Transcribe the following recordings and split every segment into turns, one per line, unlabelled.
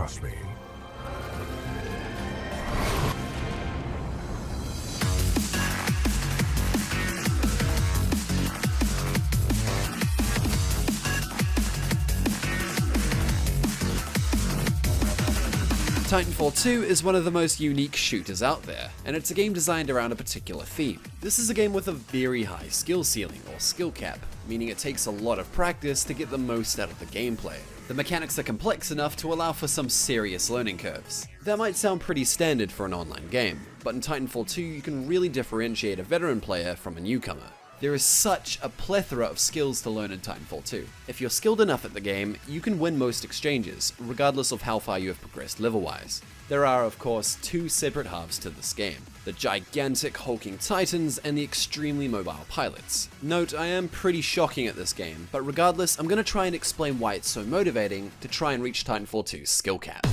trust me?
Titanfall 2 is one of the most unique shooters out there, and it's a game designed around a particular theme. This is a game with a very high skill ceiling, or skill cap, meaning it takes a lot of practice to get the most out of the gameplay. The mechanics are complex enough to allow for some serious learning curves. That might sound pretty standard for an online game, but in Titanfall 2 you can really differentiate a veteran player from a newcomer. There is such a plethora of skills to learn in Titanfall 2. If you're skilled enough at the game, you can win most exchanges, regardless of how far you have progressed level-wise. There are, of course, two separate halves to this game: the gigantic hulking titans and the extremely mobile pilots. Note, I am pretty shocking at this game, but regardless, I'm going to try and explain why it's so motivating to try and reach Titanfall 2's skill cap.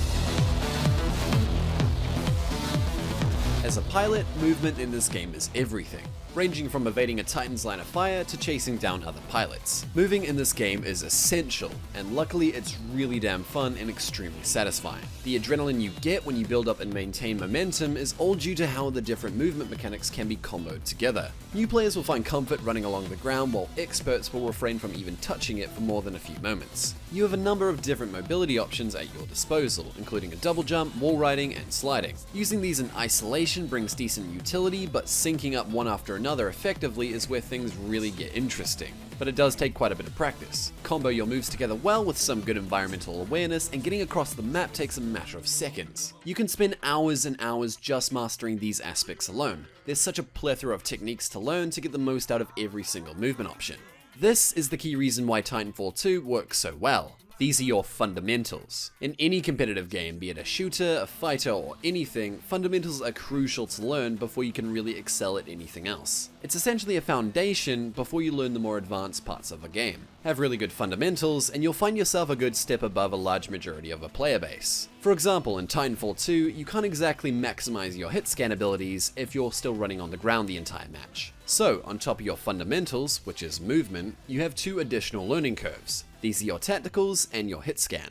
As a pilot, movement in this game is everything, ranging from evading a Titan's line of fire to chasing down other pilots. Moving in this game is essential, and luckily it's really damn fun and extremely satisfying. The adrenaline you get when you build up and maintain momentum is all due to how the different movement mechanics can be comboed together. New players will find comfort running along the ground, while experts will refrain from even touching it for more than a few moments. You have a number of different mobility options at your disposal, including a double jump, wall riding, and sliding. Using these in isolation brings decent utility, but syncing up one after another effectively is where things really get interesting. But it does take quite a bit of practice. Combo your moves together well with some good environmental awareness, and getting across the map takes a matter of seconds. You can spend hours and hours just mastering these aspects alone. There's such a plethora of techniques to learn to get the most out of every single movement option. This is the key reason why Titanfall 2 works so well. These are your fundamentals. In any competitive game, be it a shooter, a fighter, or anything, fundamentals are crucial to learn before you can really excel at anything else. It's essentially a foundation before you learn the more advanced parts of a game. Have really good fundamentals, and you'll find yourself a good step above a large majority of a player base. For example, in Titanfall 2, you can't exactly maximize your hit scan abilities if you're still running on the ground the entire match. So, on top of your fundamentals, which is movement, you have two additional learning curves. These are your tacticals and your hit scan.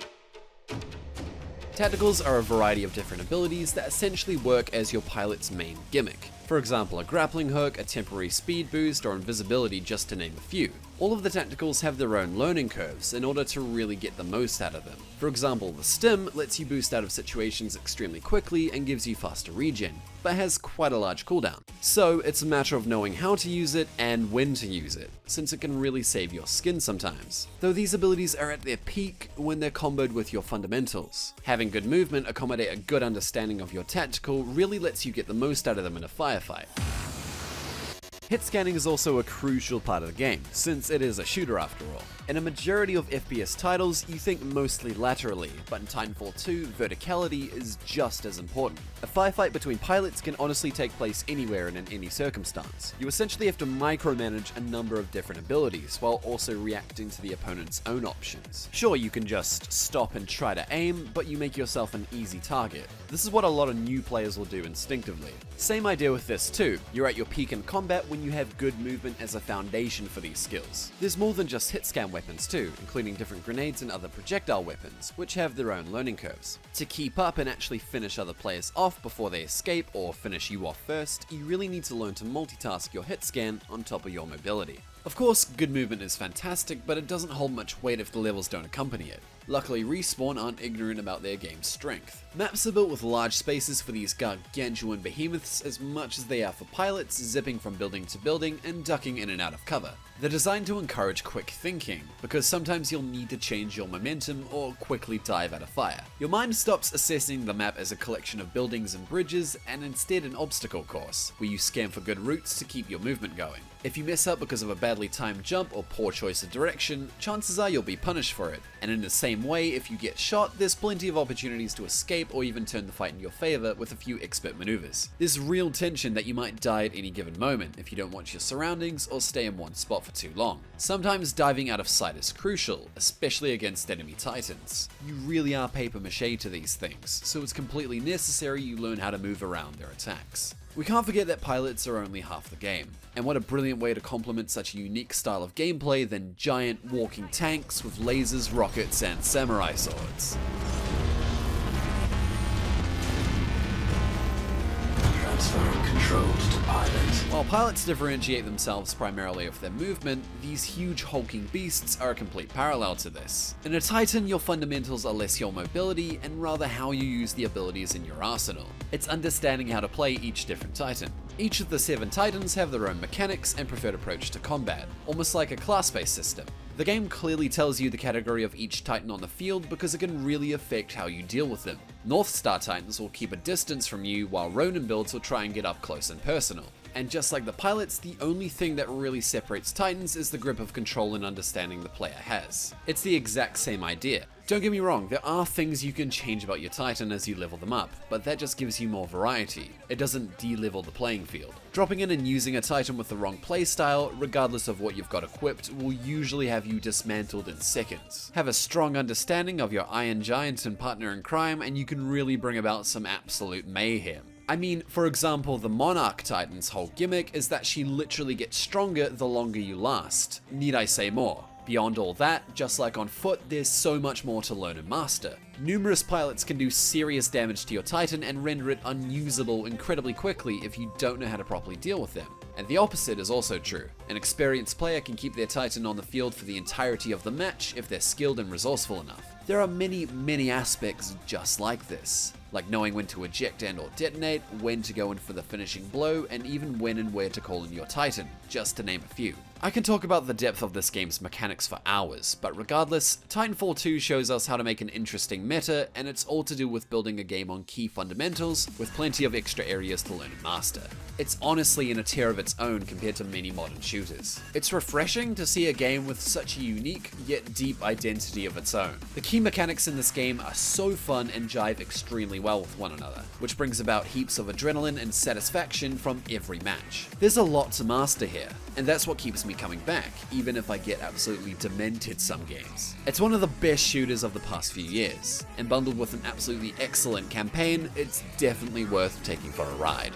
Tacticals are a variety of different abilities that essentially work as your pilot's main gimmick. For example, a grappling hook, a temporary speed boost, or invisibility, just to name a few. All of the tacticals have their own learning curves in order to really get the most out of them. For example, the stim lets you boost out of situations extremely quickly and gives you faster regen, but has quite a large cooldown. So it's a matter of knowing how to use it and when to use it, since it can really save your skin sometimes. Though these abilities are at their peak when they're comboed with your fundamentals. Having good movement accommodate a good understanding of your tactical really lets you get the most out of them in a firefight. Hit scanning is also a crucial part of the game, since it is a shooter after all. In a majority of FPS titles, you think mostly laterally, but in Titanfall 2, verticality is just as important. A firefight between pilots can honestly take place anywhere and in any circumstance. You essentially have to micromanage a number of different abilities, while also reacting to the opponent's own options. Sure, you can just stop and try to aim, but you make yourself an easy target. This is what a lot of new players will do instinctively. Same idea with this too. You're at your peak in combat when you have good movement as a foundation for these skills. There's more than just hit scan weapons too, including different grenades and other projectile weapons, which have their own learning curves. To keep up and actually finish other players off before they escape or finish you off first, you really need to learn to multitask your hit scan on top of your mobility. Of course, good movement is fantastic, but it doesn't hold much weight if the levels don't accompany it. Luckily, Respawn aren't ignorant about their game's strength. Maps are built with large spaces for these gargantuan behemoths as much as they are for pilots zipping from building to building and ducking in and out of cover. They're designed to encourage quick thinking, because sometimes you'll need to change your momentum or quickly dive out of fire. Your mind stops assessing the map as a collection of buildings and bridges, and instead an obstacle course, where you scan for good routes to keep your movement going. If you mess up because of a badly timed jump or poor choice of direction, chances are you'll be punished for it. And in the same way, if you get shot, there's plenty of opportunities to escape or even turn the fight in your favor with a few expert maneuvers. There's real tension that you might die at any given moment if you don't watch your surroundings or stay in one spot for too long. Sometimes diving out of sight is crucial, especially against enemy titans. You really are paper mache to these things, so it's completely necessary you learn how to move around their attacks. We can't forget that pilots are only half the game, and what a brilliant way to complement such a unique style of gameplay than giant walking tanks with lasers, rockets, and samurai swords.
betrothed to pilots.
While pilots differentiate themselves primarily off their movement, these huge hulking beasts are a complete parallel to this. In a Titan, your fundamentals are less your mobility and rather how you use the abilities in your arsenal. It's understanding how to play each different Titan. Each of the 7 Titans have their own mechanics and preferred approach to combat, almost like a class-based system. The game clearly tells you the category of each Titan on the field because it can really affect how you deal with them. North Star Titans will keep a distance from you, while Ronin builds will try and get up close and personal. And just like the pilots, the only thing that really separates Titans is the grip of control and understanding the player has. It's the exact same idea. Don't get me wrong, there are things you can change about your Titan as you level them up, but that just gives you more variety. It doesn't de-level the playing field. Dropping in and using a Titan with the wrong playstyle, regardless of what you've got equipped, will usually have you dismantled in seconds. Have a strong understanding of your Iron Giant and partner in crime, and you can really bring about some absolute mayhem. I mean, for example, the Monarch Titan's whole gimmick is that she literally gets stronger the longer you last. Need I say more? Beyond all that, just like on foot, there's so much more to learn and master. Numerous pilots can do serious damage to your Titan and render it unusable incredibly quickly if you don't know how to properly deal with them. And the opposite is also true. An experienced player can keep their Titan on the field for the entirety of the match if they're skilled and resourceful enough. There are many aspects just like this, like knowing when to eject and or detonate, when to go in for the finishing blow, and even when and where to call in your Titan, just to name a few. I can talk about the depth of this game's mechanics for hours, but regardless, Titanfall 2 shows us how to make an interesting meta, and it's all to do with building a game on key fundamentals, with plenty of extra areas to learn and master. It's honestly in a tier of its own compared to many modern shooters. It's refreshing to see a game with such a unique, yet deep identity of its own. The key mechanics in this game are so fun and jive extremely well with one another, which brings about heaps of adrenaline and satisfaction from every match. There's a lot to master here, and that's what keeps me coming back, even if I get absolutely demented some games. It's one of the best shooters of the past few years, and bundled with an absolutely excellent campaign, it's definitely worth taking for a ride.